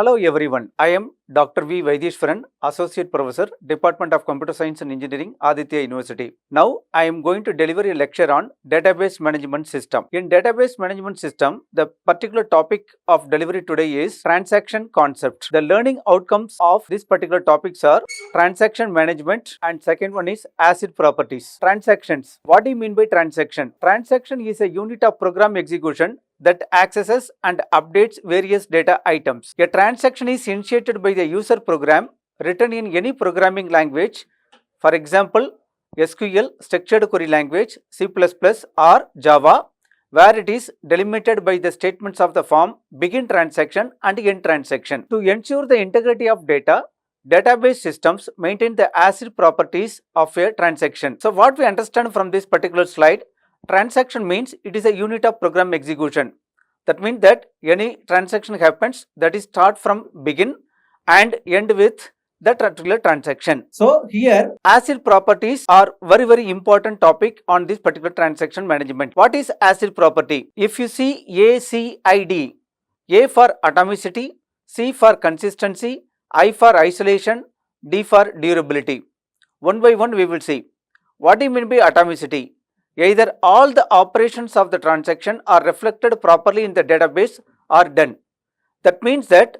Hello everyone, I am Dr. V. Vaitheeshwaran, Associate Professor, Department of Computer Science and Engineering, Aditya University. Now, I am going to deliver a lecture on Database Management System. In Database Management System, the particular topic of delivery today is Transaction Concept. The learning outcomes of this particular topics are Transaction Management and second one is Asset Properties. Transactions. What do you mean by transaction? Transaction is a unit of program execution that accesses and updates various data items. A transaction is initiated by the user program written in any programming language, for example, SQL, structured query language, C++ or Java, where it is delimited by the statements of the form begin transaction and end transaction. To ensure the integrity of data, database systems maintain the asset properties of a transaction. So what we understand from this particular slide, transaction means it is a unit of program execution. That means that any transaction happens that is start from begin and end with that particular transaction. So here asset properties are very important topic on this particular transaction management. What is asset property? If you see ACID, A for atomicity, C for consistency, I for isolation, D for durability. One by one we will see. What do you mean by atomicity? Either all the operations of the transaction are reflected properly in the database or done. That means that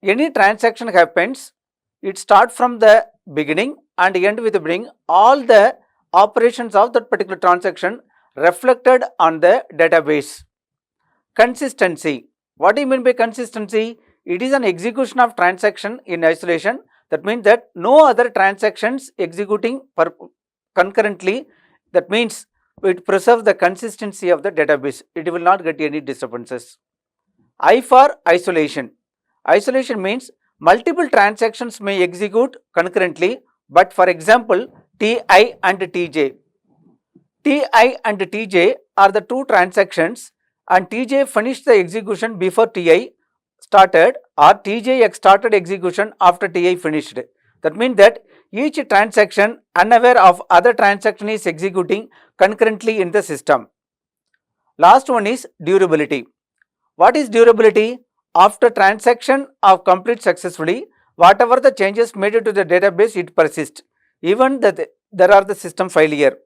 any transaction happens, it starts from the beginning and end with the beginning. All the operations of that particular transaction reflected on the database. Consistency. What do you mean by consistency? It is an execution of transaction in isolation. That means that no other transactions executing concurrently. That means it preserves the consistency of the database. It will not get any disturbances. I for isolation. Isolation means multiple transactions may execute concurrently, but for example, Ti and Tj. Ti and Tj are the two transactions and Tj finished the execution before Ti started or Tj started execution after Ti finished. That means that each transaction unaware of other transaction is executing concurrently in the system. Last one is durability. What is durability? After transaction of complete successfully, whatever the changes made to the database, it persists. Even that there are the system failure.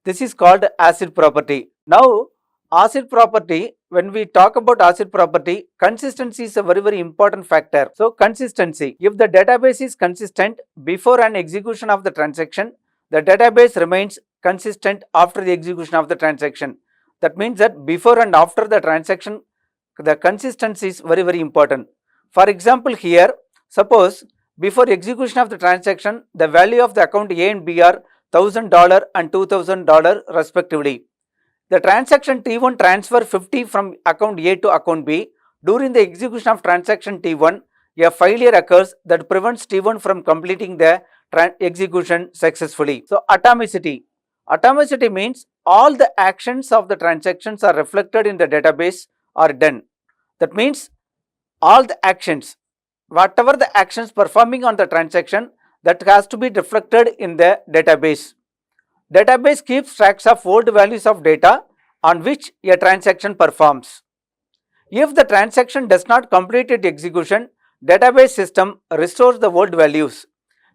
This is called asset property. Now, asset property, when we talk about asset property, consistency is a very important factor. So, consistency. If the database is consistent before an execution of the transaction, the database remains consistent after the execution of the transaction. That means that before and after the transaction, the consistency is very important. For example, here, suppose before execution of the transaction, the value of the account A and B are $1,000 and $2,000 respectively. The transaction T1 transfer 50 from account A to account B. During the execution of transaction T1, a failure occurs that prevents T1 from completing the execution successfully. So, atomicity. Atomicity means all the actions of the transactions are reflected in the database are done. That means all the actions, whatever the actions performing on the transaction, that has to be reflected in the database. Database keeps tracks of old values of data on which a transaction performs. If the transaction does not complete its execution, database system restores the old values.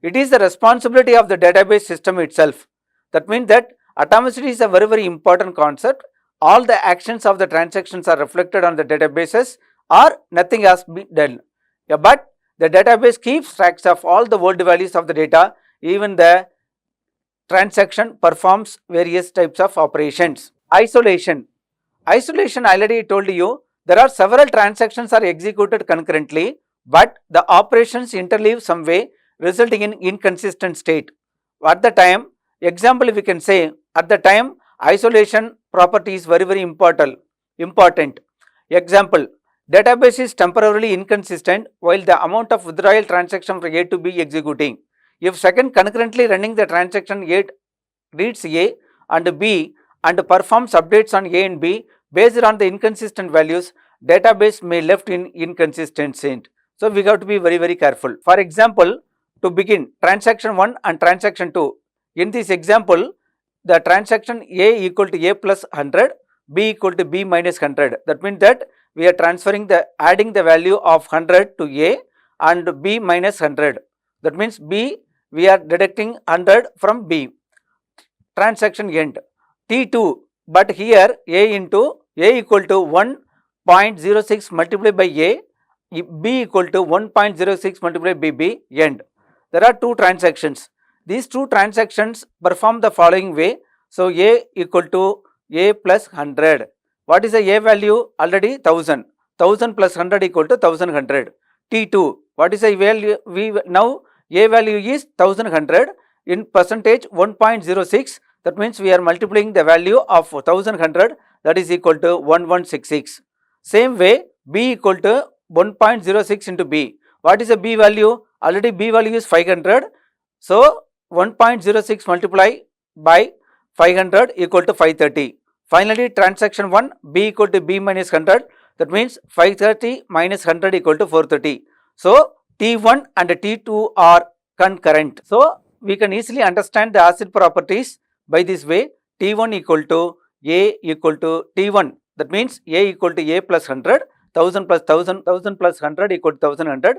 It is the responsibility of the database system itself. That means that atomicity is a very important concept. All the actions of the transactions are reflected on the databases or nothing has been done. But the database keeps tracks of all the old values of the data, even the transaction performs various types of operations. Isolation. Isolation, I already told you, there are several transactions are executed concurrently, but the operations interleave some way, resulting in inconsistent state. At the time, example we can say, at the time, isolation property is very important. Example, database is temporarily inconsistent while the amount of withdrawal transaction from A to B executing. If second concurrently running the transaction A reads A and B and performs updates on A and B based on the inconsistent values, database may left in inconsistent state. So, we have to be very careful. For example, to begin transaction 1 and transaction 2. In this example, the transaction A equal to A plus 100, B equal to B minus 100. That means that we are transferring adding the value of 100 to A and B minus 100. That means B, we are deducting 100 from B. Transaction end. T2, but here A equal to 1.06 multiplied by A, B equal to 1.06 multiplied by B, end. There are two transactions. These two transactions perform the following way. So A equal to A plus 100. What is the A value? Already 1000. 1000 plus 100 equal to 1100. T2, what is the value? Now A value is 1100 in percentage 1.06. That means we are multiplying the value of 1100, that is equal to 1166. Same way B equal to 1.06 into B. What is the B value? Already B value is 500. So 1.06 multiply by 500 equal to 530. Finally, transaction 1, B equal to B minus 100. That means 530 minus 100 equal to 430. So T1 and T2 are concurrent. So we can easily understand the acid properties by this way. T1 equal to A equal to T1. That means A equal to A plus 100. 1000 plus 1000, 1000 plus 100 equal to 1100.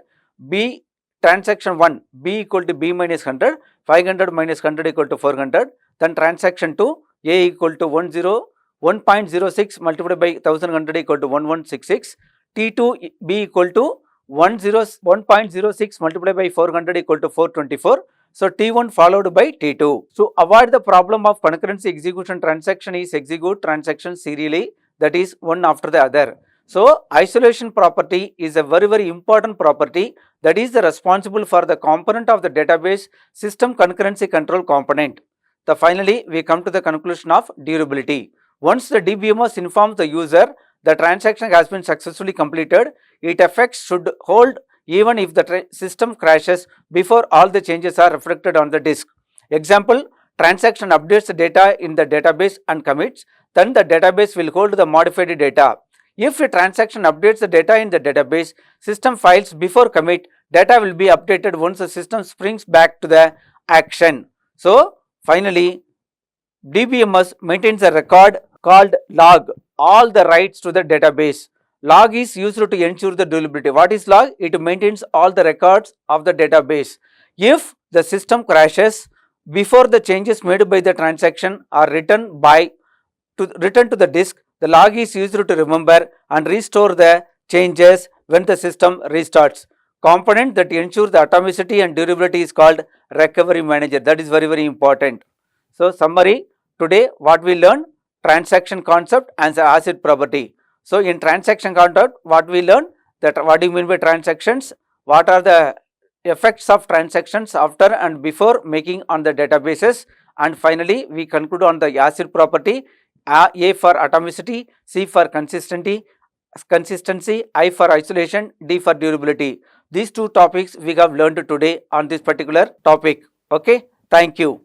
B, transaction 1, B equal to B minus 100. 500 minus 100 equal to 400. Then transaction 2, A equal to 1.06 multiplied by 1100 equal to 1166. T2, B equal to 1.06 multiplied by 400 equal to 424. So T1 followed by T2. So avoid the problem of concurrency execution transaction is execute transaction serially, that is one after the other. So isolation property is a very important property that is responsible for the component of the database system concurrency control component. Finally, we come to the conclusion of durability. Once the DBMS informs the user the transaction has been successfully completed, its effects should hold even if the system crashes before all the changes are reflected on the disk. Example, transaction updates the data in the database and commits, then the database will hold the modified data. If a transaction updates the data in the database system files before commit, data will be updated once the system springs back to the action. So finally, DBMS maintains a record called log, all the writes to the database. Log is used to ensure the durability. What is log? It maintains all the records of the database. If the system crashes before the changes made by the transaction are written to the disk, the log is used to remember and restore the changes when the system restarts. Component that ensures the atomicity and durability is called recovery manager. That is very important. So summary, today what we learned, transaction concept and the acid property. So in transaction concept, what we learned, that what do you mean by transactions, what are the effects of transactions after and before making on the databases, and finally we conclude on the acid property, A for atomicity, C for consistency, I for isolation, D for durability. These two topics we have learned today on this particular topic. Okay, thank you.